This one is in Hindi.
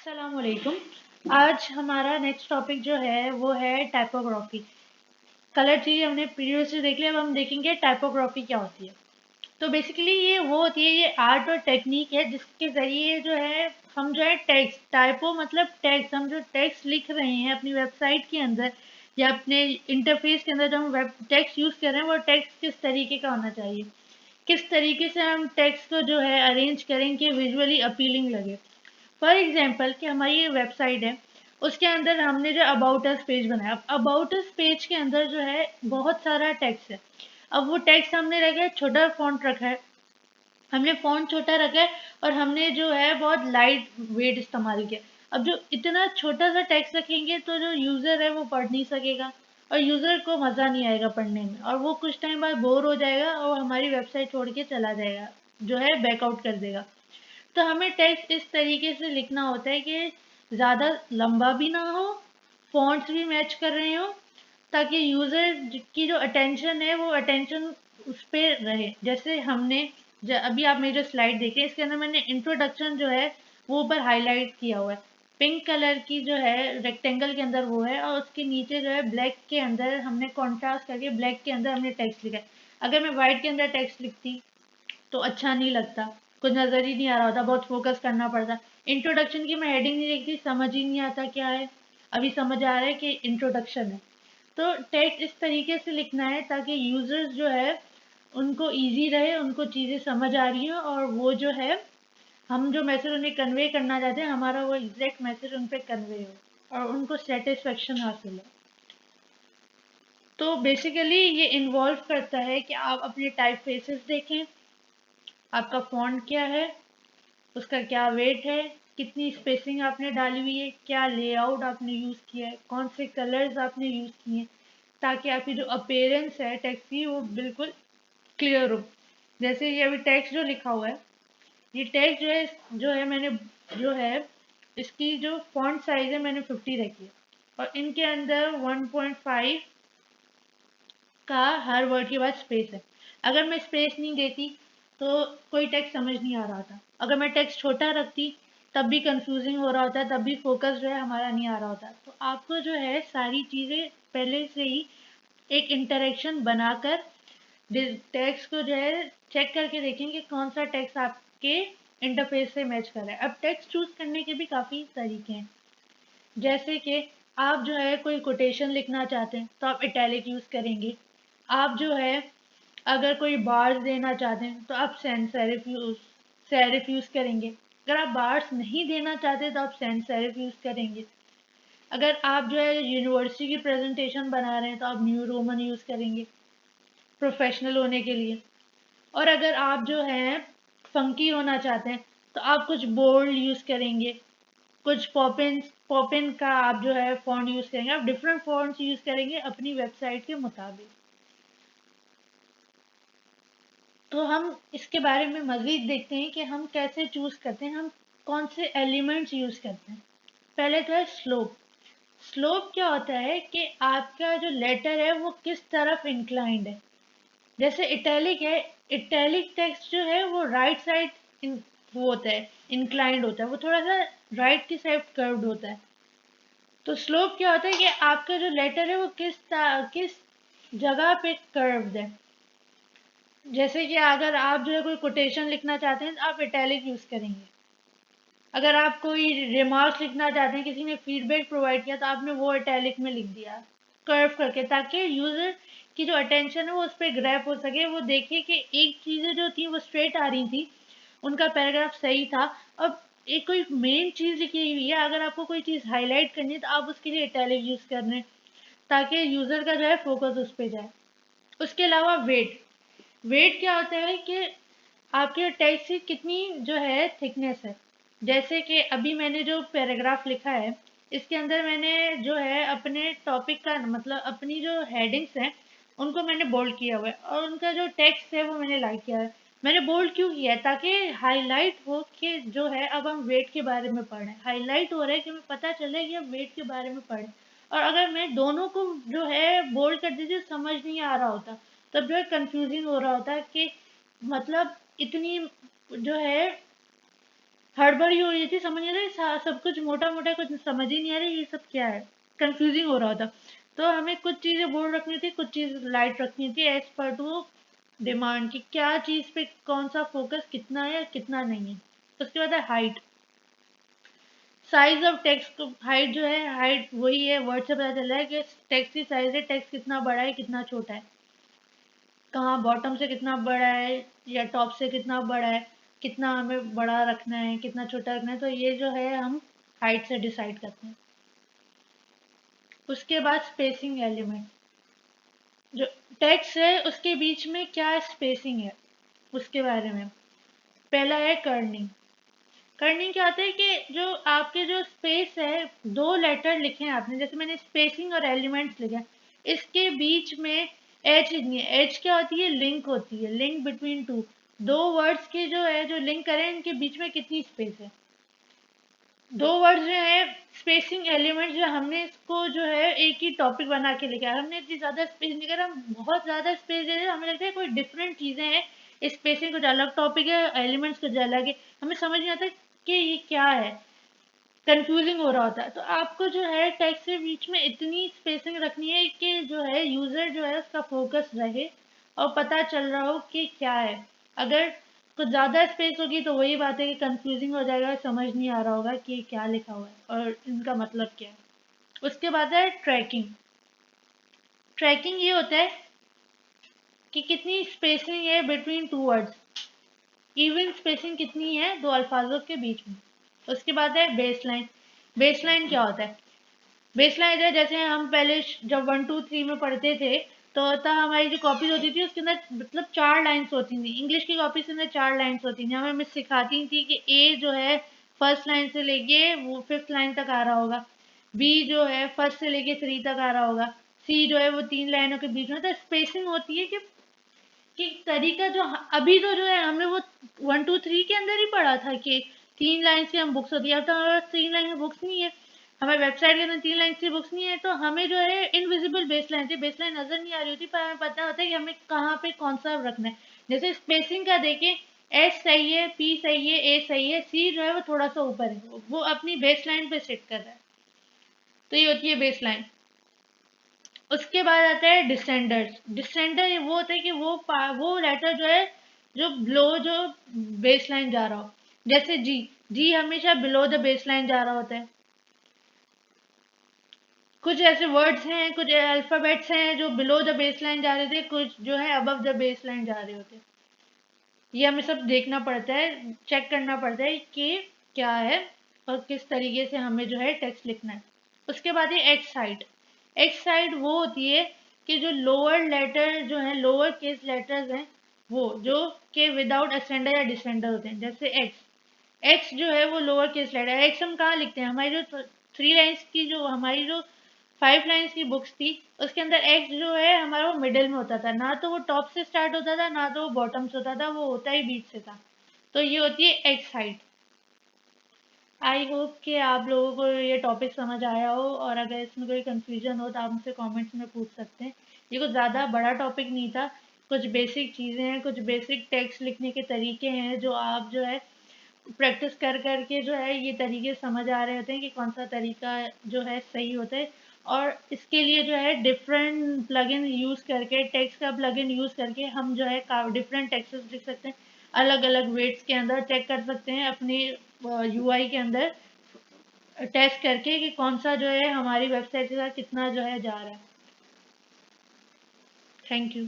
अस्सलामुअलैकुम। आज हमारा नेक्स्ट टॉपिक जो है वो है टाइपोग्राफी। कलर चीज़ हमने प्रीवियसली देख लिया, अब हम देखेंगे टाइपोग्राफी क्या होती है। तो बेसिकली ये वो होती है, ये आर्ट और टेक्निक है जिसके ज़रिए जो है हम जो है टेक्स्ट, टाइपो मतलब टेक्स्ट, हम जो टेक्स्ट लिख रहे हैं अपनी वेबसाइट के अंदर या अपने इंटरफेस के अंदर जो हम वेब टेक्स्ट यूज़ कर रहे हैं वो टेक्स्ट किस तरीके का होना चाहिए, किस तरीके से हम टेक्स्ट को जो है अरेंज करें कि विजुअली अपीलिंग लगे। फॉर एग्जाम्पल कि हमारी ये वेबसाइट है, उसके अंदर हमने जो अबाउट अस पेज बनाया। अब अबाउट अस पेज के अंदर जो है बहुत सारा टेक्स्ट है। अब वो टेक्स्ट हमने रखा है, छोटा फॉन्ट रखा है, हमने फॉन्ट छोटा रखा है और हमने जो है बहुत लाइट वेट इस्तेमाल किया। अब जो इतना छोटा सा टेक्स्ट रखेंगे तो जो यूज़र है वो पढ़ नहीं सकेगा और यूज़र को मज़ा नहीं आएगा पढ़ने में, और वो कुछ टाइम बाद बोर हो जाएगा और हमारी वेबसाइट छोड़ के चला जाएगा, जो है बैकआउट कर देगा। तो हमें टेक्स्ट इस तरीके से लिखना होता है कि ज़्यादा लंबा भी ना हो, फॉन्ट्स भी मैच कर रहे हो, ताकि यूज़र की जो अटेंशन है वो अटेंशन उस पर रहे। जैसे हमने अभी आप मेरी जो स्लाइड देखें, इसके अंदर मैंने इंट्रोडक्शन जो है वो ऊपर हाईलाइट किया हुआ है, पिंक कलर की जो है रेक्टेंगल के अंदर वो है, और उसके नीचे जो है ब्लैक के अंदर हमने कॉन्ट्रास्ट करके ब्लैक के अंदर हमने टेक्स्ट लिखा है। अगर मैं वाइट के अंदर टेक्स्ट लिखती तो अच्छा नहीं लगता, कुछ नज़र ही नहीं आ रहा होता, बहुत फोकस करना पड़ता। इंट्रोडक्शन की मैं हेडिंग नहीं देखती, समझ ही नहीं आता क्या है। अभी समझ आ रहा है कि इंट्रोडक्शन है। तो टेक्स्ट इस तरीके से लिखना है ताकि यूजर्स जो है उनको इजी रहे, उनको चीज़ें समझ आ रही हो, और वो जो है हम जो मैसेज उन्हें कन्वे करना चाहते हैं हमारा वो एग्जैक्ट मैसेज उन पर कन्वे हो और उनको सेटिस्फेक्शन हासिल हो। तो बेसिकली ये इन्वॉल्व करता है कि आप अपने टाइप फेसेस देखें, आपका फॉन्ट क्या है, उसका क्या वेट है, कितनी स्पेसिंग आपने डाली हुई है, क्या लेआउट आपने यूज़ किया है, कौन से कलर्स आपने यूज़ किए हैं, ताकि आपकी जो अपीयरेंस है टेक्स्ट की वो बिल्कुल क्लियर हो। जैसे ये अभी टेक्स्ट जो लिखा हुआ है, ये टेक्स्ट जो है मैंने जो है इसकी जो फॉन्ट साइज है मैंने 50 रखी है, और इनके अंदर 1.5 का हर वर्ड के बाद स्पेस है। अगर मैं स्पेस नहीं देती तो कोई टेक्स्ट समझ नहीं आ रहा था, अगर मैं टेक्स्ट छोटा रखती तब भी कंफ्यूजिंग हो रहा होता, तब भी फोकस जो है हमारा नहीं आ रहा होता। तो आपको जो है सारी चीज़ें पहले से ही एक इंटरेक्शन बनाकर टेक्स्ट को जो है चेक करके देखें कि कौन सा टेक्स्ट आपके इंटरफेस से मैच कर रहा है। अब टेक्स्ट चूज करने के भी काफ़ी तरीके हैं, जैसे कि आप जो है कोई कोटेशन लिखना चाहते हैं तो आप इटैलिक यूज़ करेंगे। आप जो है अगर कोई बार्स देना चाहते हैं तो आप सेरिफ यूज़ करेंगे। अगर आप बार्स नहीं देना चाहते तो आप सैन सेरिफ यूज़ करेंगे। अगर आप जो है यूनिवर्सिटी की प्रेजेंटेशन बना रहे हैं तो आप न्यू रोमन यूज़ करेंगे प्रोफेशनल होने के लिए। और अगर आप जो है फंकी होना चाहते हैं तो आप कुछ बोल्ड यूज़ करेंगे, कुछ पॉपिन का आप जो है फॉन्ट यूज़ करेंगे, आप डिफरेंट फॉन्ट्स यूज़ करेंगे अपनी वेबसाइट के मुताबिक। तो हम इसके बारे में मज़ीद देखते हैं कि हम कैसे चूज़ करते हैं, हम कौन से एलिमेंट्स यूज़ करते हैं। पहले तो है स्लोप। स्लोप क्या होता है कि आपका जो लेटर है वो किस तरफ इंक्लाइंड है। जैसे इटैलिक है, इटैलिक टेक्स्ट जो है वो राइट साइड वो होता है, इंक्लाइंड होता है, वो थोड़ा सा राइट की साइड कर्व्ड होता है। तो स्लोप क्या होता है कि आपका जो लेटर है वो किस जगह पे कर्व्ड है। जैसे कि अगर आप जो है कोई कोटेशन लिखना चाहते हैं तो आप इटैलिक यूज़ करेंगे। अगर आप कोई रिमार्क्स लिखना चाहते हैं, किसी ने फीडबैक प्रोवाइड किया तो आपने वो इटैलिक में लिख दिया कर्व करके, ताकि यूज़र की जो अटेंशन है वो उस पर ग्रैप हो सके, वो देखिए कि एक चीज़ें जो थी वो स्ट्रेट आ रही थी, उनका पैराग्राफ सही था। अब एक कोई मेन चीज़ लिखी हुई है, अगर आपको कोई चीज़ हाईलाइट करनी है तो आप उसके लिए इटैलिक यूज़ कर रहे हैं ताकि यूज़र का जो है फोकस उस पर जाए। उसके अलावा वेट, वेट क्या होता है कि आपके टेक्स्ट की कितनी जो है थिकनेस है। जैसे कि अभी मैंने जो पैराग्राफ लिखा है इसके अंदर मैंने जो है अपने टॉपिक का मतलब अपनी जो हेडिंग्स हैं उनको मैंने बोल्ड किया हुआ है, और उनका जो टेक्स्ट है वो मैंने लाइट किया है। मैंने बोल्ड क्यों किया है, ताकि हाईलाइट हो कि जो है अब हम वेट के बारे में पढ़ रहे हैं, हाईलाइट हो रहा है कि हमें पता चले कि हम वेट के बारे में पढ़ रहे हैं। और अगर मैं दोनों को जो है बोल्ड कर देती तो समझ नहीं आ रहा होता, तब जो है कंफ्यूजिंग हो रहा होता है कि मतलब इतनी जो है हड़बड़ी हो रही थी, समझ नहीं आ रही, सब कुछ मोटा मोटा, कुछ समझ ही नहीं आ रही ये सब क्या है, कंफ्यूजिंग हो रहा था। तो हमें कुछ चीज़ें बोल्ड रखनी थी, कुछ चीज़ लाइट रखनी थी एज पर टू डिमांड की, क्या चीज़ पे कौन सा फोकस कितना है कितना नहीं है। उसके बाद है height, size of text, height जो है, हाइट वही है, वर्ड से पता चल रहा है कि टेक्स्ट की साइज है, टेक्स्ट कितना बड़ा है कितना छोटा है, कहाँ बॉटम से कितना बड़ा है या टॉप से कितना बड़ा है, कितना हमें बड़ा रखना है कितना छोटा रखना है, तो ये जो है हम हाइट से डिसाइड करते हैं। उसके बाद स्पेसिंग एलिमेंट, जो टेक्स्ट है उसके बीच में क्या स्पेसिंग है उसके बारे में। पहला है कर्निंग, कर्निंग क्या होता है कि जो आपके जो स्पेस है, दो लेटर लिखे हैं आपने, जैसे मैंने स्पेसिंग और एलिमेंट्स लिखे हैं, इसके बीच में एच नहीं है, एच क्या होती है, लिंक होती है, लिंक बिटवीन टू, दो वर्ड्स के जो है जो लिंक करें इनके बीच में कितनी स्पेस है। दो वर्ड्स जो है स्पेसिंग एलिमेंट, जो हमने इसको जो है एक ही टॉपिक बना के लिखा है, हमने इतनी ज्यादा स्पेस नहीं कर, हम बहुत ज्यादा स्पेस दे रहे हैं, हमें लगता है कोई डिफरेंट चीजें हैं, स्पेसिंग कुछ अलग टॉपिक है, एलिमेंट्स कुछ अलग है, हमें समझ नहीं आता कि ये क्या है, कंफ्यूजिंग हो रहा होता है। तो आपको जो है टेक्स्ट के बीच में इतनी स्पेसिंग रखनी है कि जो है यूजर जो है उसका फोकस रहे और पता चल रहा हो कि क्या है। अगर कुछ ज़्यादा स्पेस होगी तो वही बात है कि कंफ्यूजिंग हो जाएगा, समझ नहीं आ रहा होगा कि क्या लिखा हुआ है और इनका मतलब क्या है। उसके बाद है ट्रैकिंग, ट्रैकिंग ये होता है कि कितनी स्पेसिंग है between two words, even spacing कितनी है दो अल्फाजों के बीच में। उसके बाद है बेस लाइन, बेस लाइन क्या होता है, बेस लाइन है जैसे हम पहले जब 1 2 3 में पढ़ते थे, तो तब हमारी जो कॉपीज होती थी उसके अंदर मतलब 4 लाइन्स होती थी, इंग्लिश की कॉपी के अंदर 4 लाइन्स होती थी, हमें मिस सिखाती थी कि ए जो है फर्स्ट लाइन से लेके वो 5th लाइन तक आ रहा होगा, बी जो है फर्स्ट से लेके 3 तक आ रहा होगा, सी जो है वो 3 लाइनों के बीच में, तो स्पेसिंग होती है कि तरीका जो अभी तो जो है हमने वो 1 2 3 के अंदर ही पढ़ा था कि 3 लाइन से हम बुक्स होती है, अब तो हमारे पास 3 लाइन की बुक्स नहीं है, हमारे वेबसाइट के अंदर 3 लाइन की बुक्स नहीं है, तो हमें जो है इनविजिबल बेस लाइन थी, बेस लाइन नजर नहीं आ रही होती, पर हमें पता होता है कि हमें कहाँ पे कौन सा रखना है। जैसे स्पेसिंग का देखें, एस सही है, पी सही है, ए सही है, सी जो है वो थोड़ा सा ऊपर है, वो अपनी बेस लाइन पे सेट कर रहा है, तो ये होती है बेस लाइन। उसके बाद आता है डिसेंडर्स, डिसेंडर वो होता है कि वो लेटर जो है जो बिलो जो बेस लाइन जा रहा हो, जैसे जी, जी हमेशा बिलो द बेस लाइन जा रहा होता है। कुछ ऐसे वर्ड्स हैं, कुछ अल्फाबेट्स हैं जो बिलो द बेस लाइन जा रहे थे, कुछ जो है अबव द बेस लाइन जा रहे होते, ये हमें सब देखना पड़ता है, चेक करना पड़ता है कि क्या है और किस तरीके से हमें जो है टेक्स्ट लिखना है। उसके बाद है एक्स साइड, एक्स साइड वो होती है कि जो लोअर लेटर जो है, लोअर केस लेटर्स हैं, वो जो के विदाउट असेंडर या डिसेंडर होते हैं, जैसे एक्स, एक्स जो है वो लोअर केस लेटर है, एक्स हम कहाँ लिखते हैं, हमारी जो 3 लाइन्स की जो हमारी जो 5 लाइन्स की बुक्स थी उसके अंदर एक्स जो है हमारा वो मिडिल में होता था, ना तो वो टॉप से स्टार्ट होता था ना तो वो बॉटम से होता था, वो होता ही बीच से था, तो ये होती है एक्स हाइट। आई होप कि आप लोगों को ये टॉपिक समझ आया हो, और अगर इसमें कोई कंफ्यूजन हो तो आप मुझसे कमेंट्स में पूछ सकते हैं। ये कुछ ज़्यादा बड़ा टॉपिक नहीं था, कुछ बेसिक चीज़ें हैं, कुछ बेसिक टेक्स्ट लिखने के तरीके हैं जो आप जो है प्रैक्टिस कर करके जो है ये तरीके समझ आ रहे होते हैं कि कौन सा तरीका जो है सही होता है। और इसके लिए जो है डिफरेंट प्लगइन यूज़ करके, टेक्स्ट का प्लगइन यूज़ करके हम जो है डिफरेंट टेक्स्ट लिख सकते हैं, अलग अलग वेट्स के अंदर चेक कर सकते हैं अपने यूआई के अंदर टेस्ट करके कि कौन सा जो है हमारी वेबसाइट के साथ कितना जो है जा रहा है। Thank you.